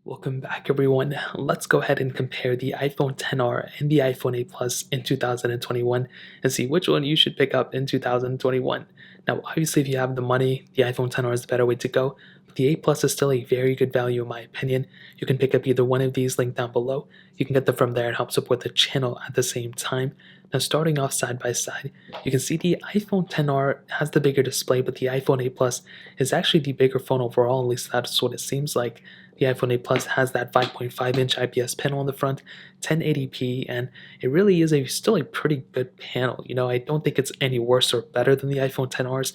Welcome back, everyone. Let's go ahead and compare the iPhone XR and the iPhone 8 Plus in 2021 and see which one you should pick up in 2021. Now, obviously, if you have the money, the iPhone XR is the better way to go, but the 8 Plus is still a very good value in my opinion. You can pick up either one of these linked down below. You can get them from there and help support the channel at the same time. Now, starting off side by side, you can see the iPhone XR has the bigger display, but the iPhone 8 Plus is actually the bigger phone overall, at least that's what it seems like. The iPhone 8 Plus has that 5.5-inch IPS panel on the front, 1080p, and it really is still a pretty good panel. I don't think it's any worse or better than the iPhone XR's.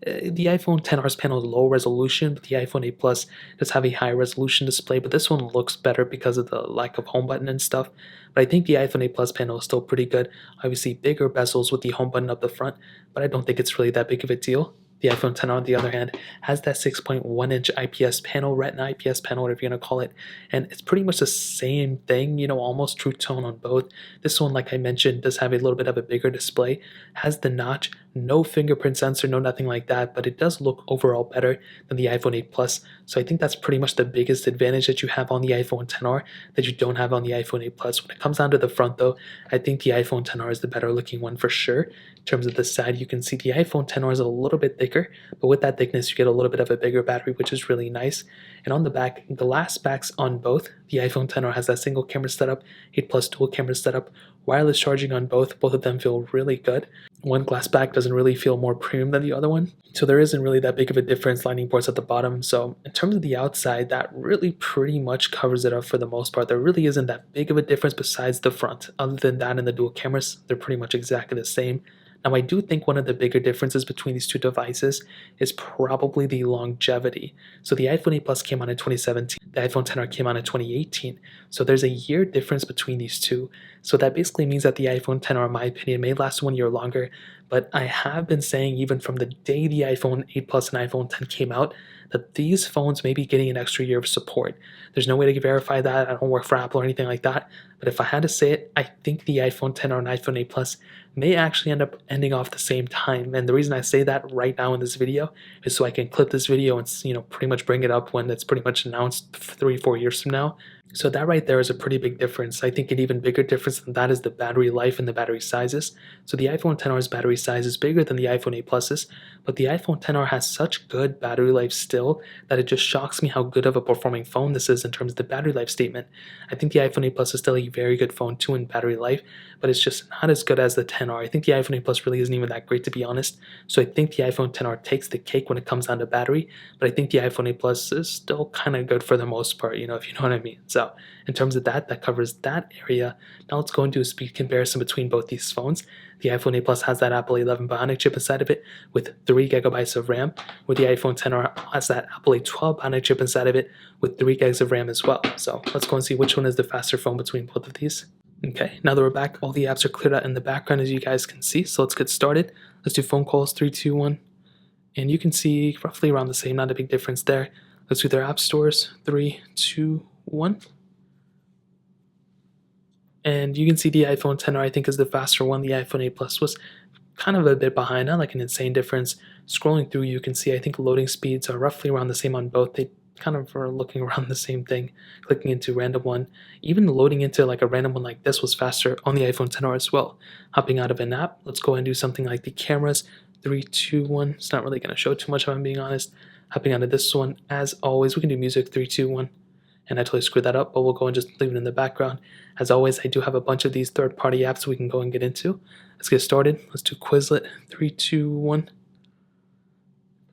The iPhone XR's panel is low resolution, but the iPhone 8 Plus does have a high resolution display, but this one looks better because of the lack of home button and stuff. But I think the iPhone 8 Plus panel is still pretty good. Obviously, bigger bezels with the home button up the front, but I don't think it's really that big of a deal. The iPhone XR, on the other hand, has that 6.1-inch IPS panel, Retina IPS panel, whatever you're going to call it, and it's pretty much the same thing, almost true tone on both. This one, like I mentioned, does have a little bit of a bigger display, has the notch, no fingerprint sensor, no nothing like that, but it does look overall better than the iPhone 8 Plus, so I think that's pretty much the biggest advantage that you have on the iPhone XR that you don't have on the iPhone 8 Plus. When it comes down to the front, though, I think the iPhone XR is the better looking one for sure. In terms of the side, you can see the iPhone XR is a little bit thicker, but with that thickness, you get a little bit of a bigger battery, which is really nice. And on the back, glass backs on both. The iPhone XR has that single camera setup, 8 Plus dual camera setup, wireless charging on both. Both of them feel really good. One glass back doesn't really feel more premium than the other one, so there isn't really that big of a difference. Lightning ports at the bottom. So in terms of the outside, that really pretty much covers it up for the most part. There really isn't that big of a difference besides the front. Other than that, and the dual cameras, they're pretty much exactly the same. Now, I do think one of the bigger differences between these two devices is probably the longevity. So the iPhone 8 Plus came out in 2017, the iPhone XR came out in 2018. So there's a year difference between these two. So that basically means that the iPhone XR, in my opinion, may last 1 year longer. But I have been saying, even from the day the iPhone 8 Plus and iPhone X came out, that these phones may be getting an extra year of support. There's no way to verify that. I don't work for Apple or anything like that. But if I had to say it, I think the iPhone XR and iPhone 8 Plus may actually end up ending off the same time. And the reason I say that right now in this video is so I can clip this video and pretty much bring it up when it's pretty much announced 3-4 years from now. So that right there is a pretty big difference. I think an even bigger difference than that is the battery life and the battery sizes. So the iPhone XR's battery size is bigger than the iPhone 8 Plus's, but the iPhone XR has such good battery life still that it just shocks me how good of a performing phone this is in terms of the battery life statement. I think the iPhone 8 Plus is still a very good phone too in battery life, but it's just not as good as the XR. I think the iPhone 8 Plus really isn't even that great, to be honest. So I think the iPhone XR takes the cake when it comes down to battery, but I think the iPhone 8 Plus is still kind of good for the most part, if you know what I mean. So in terms of that covers that area. Now let's go into a speed comparison between both these phones. The iPhone 8 Plus has that Apple 11 Bionic chip inside of it with 3 gigabytes of RAM, where the iPhone XR has that Apple A12 Bionic chip inside of it with 3 gigs of RAM as well. So let's go and see which one is the faster phone between both of these. Okay, now that we're back, all the apps are cleared out in the background, as you guys can see. So let's get started. Let's do phone calls, 3, 2, 1. And you can see roughly around the same, not a big difference there. Let's do their app stores, 3, 2, 1. And you can see the iPhone XR, I think, is the faster one. The iPhone 8 Plus was kind of a bit behind, not like an insane difference. Scrolling through, you can see, I think loading speeds are roughly around the same on both. They kind of are looking around the same thing. Clicking into random one, even loading into like a random one like this was faster on the iPhone XR as well. Hopping out of an app, let's go and do something like the cameras. 3, 2, 1. It's not really going to show too much if I'm being honest. Hopping out of this one, as always, we can do music. 3, 2, 1. And I totally screwed that up, but we'll go and just leave it in the background. As always, I do have a bunch of these third-party apps we can go and get into. Let's get started. Let's do Quizlet. 3, 2, 1.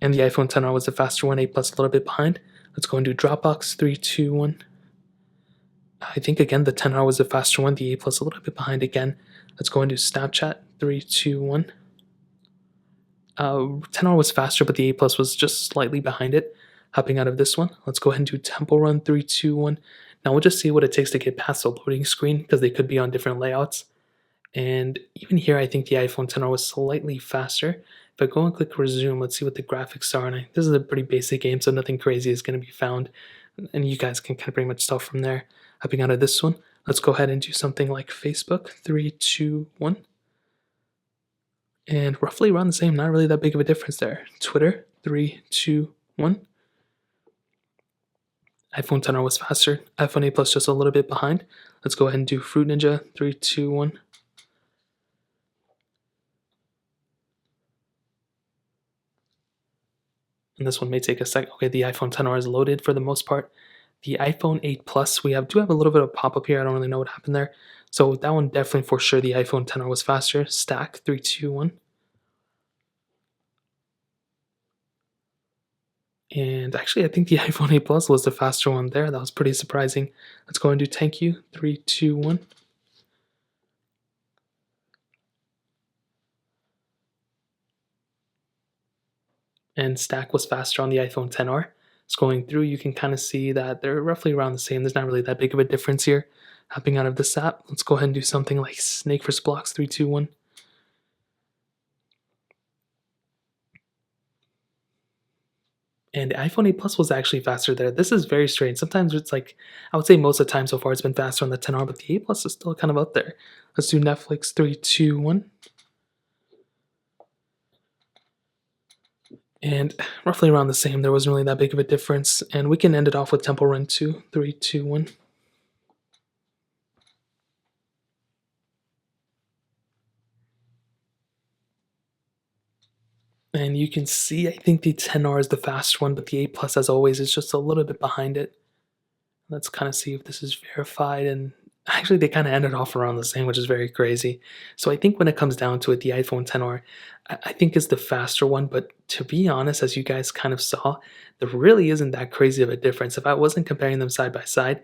And the iPhone XR was the faster one, 8 Plus a little bit behind. Let's go and do Dropbox. 3, 2, 1. I think, again, the XR was the faster one, the 8 Plus a little bit behind again. Let's go and do Snapchat. 3, 2, 1. XR was faster, but the 8 Plus was just slightly behind it. Hopping out of this one, let's go ahead and do Temple Run. 3, 2, 1. Now we'll just see what it takes to get past the loading screen because they could be on different layouts. And even here, I think the iPhone XR was slightly faster. If I go and click resume, let's see what the graphics are. And this is a pretty basic game, so nothing crazy is going to be found. And you guys can kind of pretty much tell from there. Hopping out of this one, let's go ahead and do something like Facebook. 3, 2, 1. And roughly around the same, not really that big of a difference there. Twitter. 3, 2, 1. iPhone 10R was faster. iPhone 8 Plus just a little bit behind. Let's go ahead and do Fruit Ninja. 3, 2, 1. And this one may take a second. Okay, the iPhone 10R is loaded for the most part. The iPhone 8 Plus, we do have a little bit of pop-up here. I don't really know what happened there. So that one definitely for sure the iPhone 10R was faster. Stack 3, 2, 1. And actually, I think the iPhone 8 Plus was the faster one there. That was pretty surprising. Let's go and do thank you. 3, 2, 1. And stack was faster on the iPhone 10R. Scrolling through, you can kind of see that they're roughly around the same. There's not really that big of a difference here. Hopping out of this app, let's go ahead and do something like Snake vs. Blocks. 3, 2, 1. And the iPhone 8 Plus was actually faster there. This is very strange. Sometimes it's like, I would say most of the time so far it's been faster on the 10R, but the 8 Plus is still kind of up there. Let's do Netflix. 3, 2, 1. And roughly around the same. There wasn't really that big of a difference. And we can end it off with Temple Run 2. 3, 2, 1. And you can see, I think the 10R is the fast one, but the 8 Plus, as always, is just a little bit behind it. Let's kind of see if this is verified. And actually, they kind of ended off around the same, which is very crazy. So I think when it comes down to it, the iPhone 10R, I think is the faster one. But to be honest, as you guys kind of saw, there really isn't that crazy of a difference. If I wasn't comparing them side by side,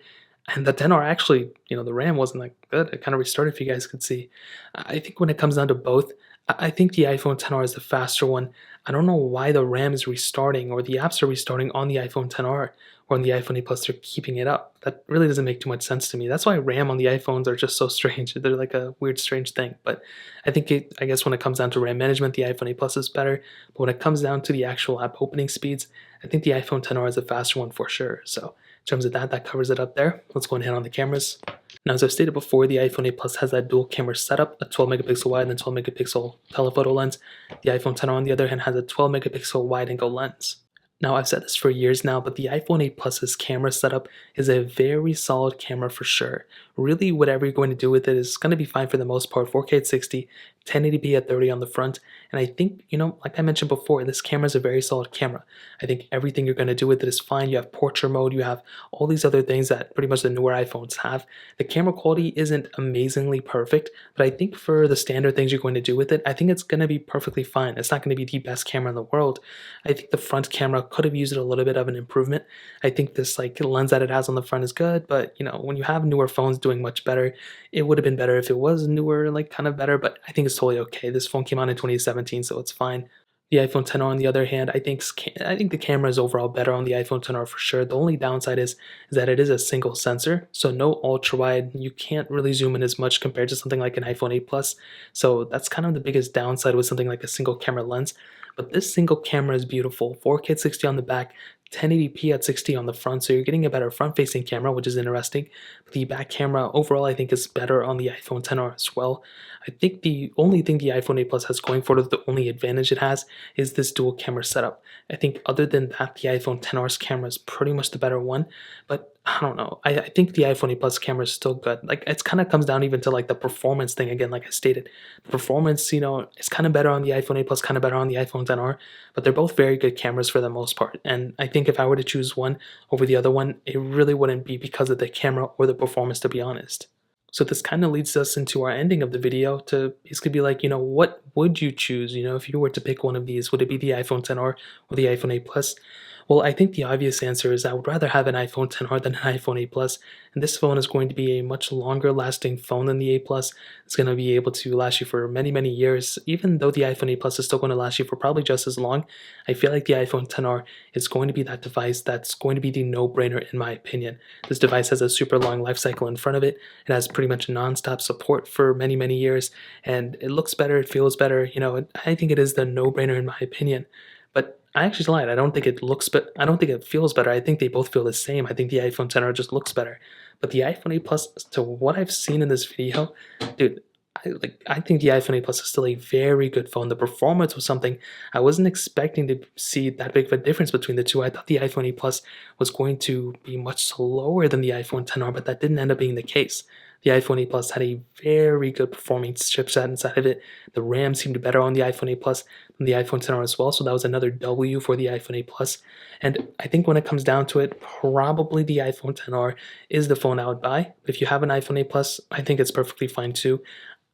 and the 10R actually, the RAM wasn't that good. It kind of restarted, if you guys could see. I think when it comes down to both, I think the iPhone 10R is the faster one. I don't know why the RAM is restarting or the apps are restarting on the iPhone 10R or on the iPhone 8 Plus. They're keeping it up. That really doesn't make too much sense to me. That's why RAM on the iPhones are just so strange. They're like a weird, strange thing. But I guess when it comes down to RAM management, the iPhone 8 Plus is better. But when it comes down to the actual app opening speeds, I think the iPhone 10R is the faster one for sure. So in terms of that, that covers it up there. Let's go and hit on the cameras. Now, as I've stated before, the iPhone 8 Plus has that dual camera setup, a 12 megapixel wide and 12 megapixel telephoto lens. The iPhone 10 on the other hand has a 12 megapixel wide angle lens. Now, I've said this for years now, but the iPhone 8 Plus's camera setup is a very solid camera for sure. Really, whatever you're going to do with it is going to be fine for the most part. 4K at 60, 1080p at 30 on the front. And I think, like I mentioned before, this camera is a very solid camera. I think everything you're going to do with it is fine. You have portrait mode, you have all these other things that pretty much the newer iPhones have. The camera quality isn't amazingly perfect, but I think for the standard things you're going to do with it, I think it's going to be perfectly fine. It's not going to be the best camera in the world. I think the front camera could have used a little bit of an improvement. I think this lens that it has on the front is good, but when you have newer phones doing much better, it would have been better if it was newer, kind of better, but I think it's totally okay. This phone came out in 2017, so it's fine. The iPhone 10R, on the other hand, I think the camera is overall better on the iPhone 10R for sure. The only downside is that it is a single sensor, so no ultra wide. You can't really zoom in as much compared to something like an iPhone 8 Plus. So that's kind of the biggest downside with something like a single camera lens. But this single camera is beautiful. 4K at 60 on the back, 1080p at 60 on the front, so you're getting a better front-facing camera, which is interesting. The back camera overall, I think, is better on the iPhone 10R as well. I think the only thing the iPhone 8 Plus has going for it, the only advantage it has, is this dual camera setup. I think other than that, the iPhone 10R's camera is pretty much the better one, but I don't know. I think the iPhone 8 Plus camera is still good. It's kind of comes down even to the performance thing again, like I stated. The performance, it's kind of better on the iPhone 8 Plus, kind of better on the iPhone 10R, but they're both very good cameras for the most part. And I think if I were to choose one over the other one, it really wouldn't be because of the camera or the performance, to be honest. So this kind of leads us into our ending of the video to basically be like, what would you choose? If you were to pick one of these, would it be the iPhone 10R or the iPhone 8 Plus? Well, I think the obvious answer is I would rather have an iPhone 10R than an iPhone 8 Plus, and this phone is going to be a much longer lasting phone than the 8 Plus. It's going to be able to last you for many, many years. Even though the iPhone 8 Plus is still going to last you for probably just as long, I feel like the iPhone 10R is going to be that device that's going to be the no-brainer in my opinion. This device has a super long life cycle in front of it. It has pretty much non-stop support for many, many years, and it looks better, it feels better. I think it is the no-brainer in my opinion. But I actually lied. I don't think it looks, but I don't think it feels better. I think they both feel the same. I think the iPhone 10R just looks better. But the iPhone 8 Plus, to what I've seen in this video, dude, I think the iPhone 8 Plus is still a very good phone. The performance was something I wasn't expecting to see that big of a difference between the two. I thought the iPhone 8 Plus was going to be much slower than the iPhone 10R, but that didn't end up being the case. The iPhone 8 Plus had a very good performing chipset inside of it. The RAM seemed better on the iPhone 8 Plus than the iPhone 10R as well, so that was another W for the iPhone 8 Plus. And I think when it comes down to it, probably the iPhone 10R is the phone I would buy. If you have an iPhone 8 Plus, I think it's perfectly fine too.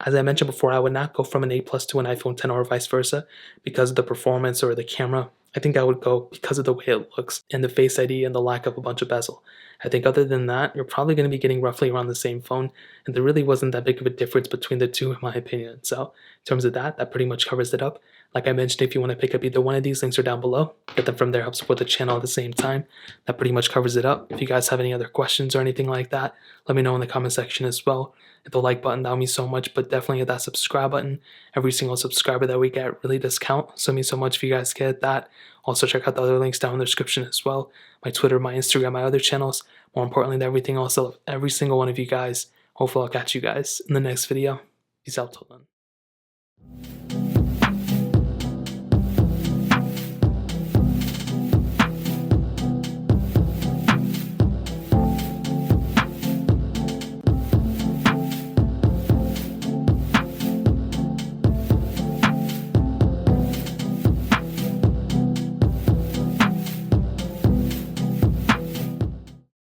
As I mentioned before, I would not go from an 8 Plus to an iPhone 10 or vice versa because of the performance or the camera. I think I would go because of the way it looks and the Face ID and the lack of a bunch of bezel. I think other than that, you're probably going to be getting roughly around the same phone, and there really wasn't that big of a difference between the two, in my opinion. So, in terms of that, that pretty much covers it up. Like I mentioned, if you want to pick up either one of these, links are down below. Get them from there, help support the channel at the same time. That pretty much covers it up. If you guys have any other questions or anything like that, let me know in the comment section as well. Hit the like button, that would mean so much, but definitely hit that subscribe button. Every single subscriber that we get really does count, so it means so much if you guys get that. Also, check out the other links down in the description as well. My Twitter, my Instagram, my other channels. More importantly than everything else, I love every single one of you guys. Hopefully I'll catch you guys in the next video. Peace out till then.